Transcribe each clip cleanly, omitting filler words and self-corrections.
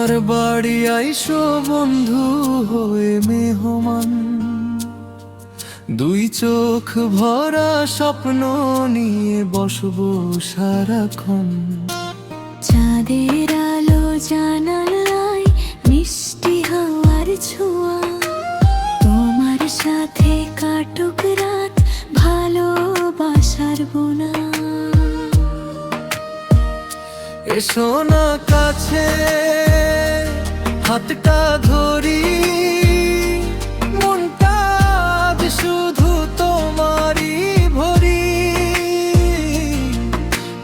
আমার বাড়ি আইসো বন্ধু হয়ে মেহমান, দুই চোখ ভরা স্বপ্ন নিয়ে বসবো সারাক্ষণ। চাঁদের আলো জানালায় মিষ্টি হাওয়ার ছোঁয়া, তোমার সাথে কাটুক রাত ভালোবাসার বোনা। এসো না কাছে হাতটা ধরি, মনটা আজ শুধু তোমারই ভরি।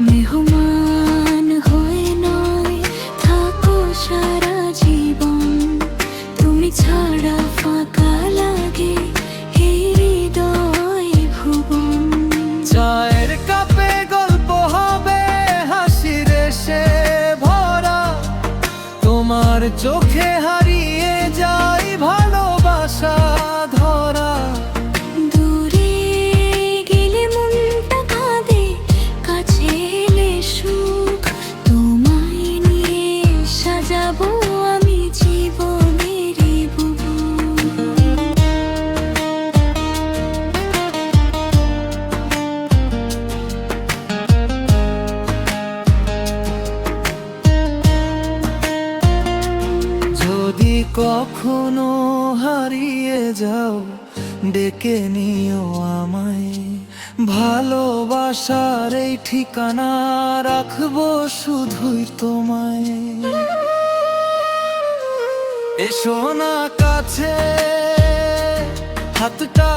মেহমান হয়ে নয় থাকো সারা জীবন, তুমি ছাড়া ফাঁকা লাগে এই হৃদয় ভুবন। চায়ের কাপে গল্প হবে হাসির সে ভরা, তোমার চোখে হারিয়ে যাই ভালোবাসা ধরা। দূরে গেলে মনটা কাঁদে, কাছে এলে সুখ, তোমায় নিয়ে সাজাবো আমি জীবনের ভুবন। যদি কখনো হারিয়ে যাও ডেকে নিও আমায়, ভালোবাসার এই ঠিকানা রাখবো শুধুই তোমায়। এসো না কাছে হাতটা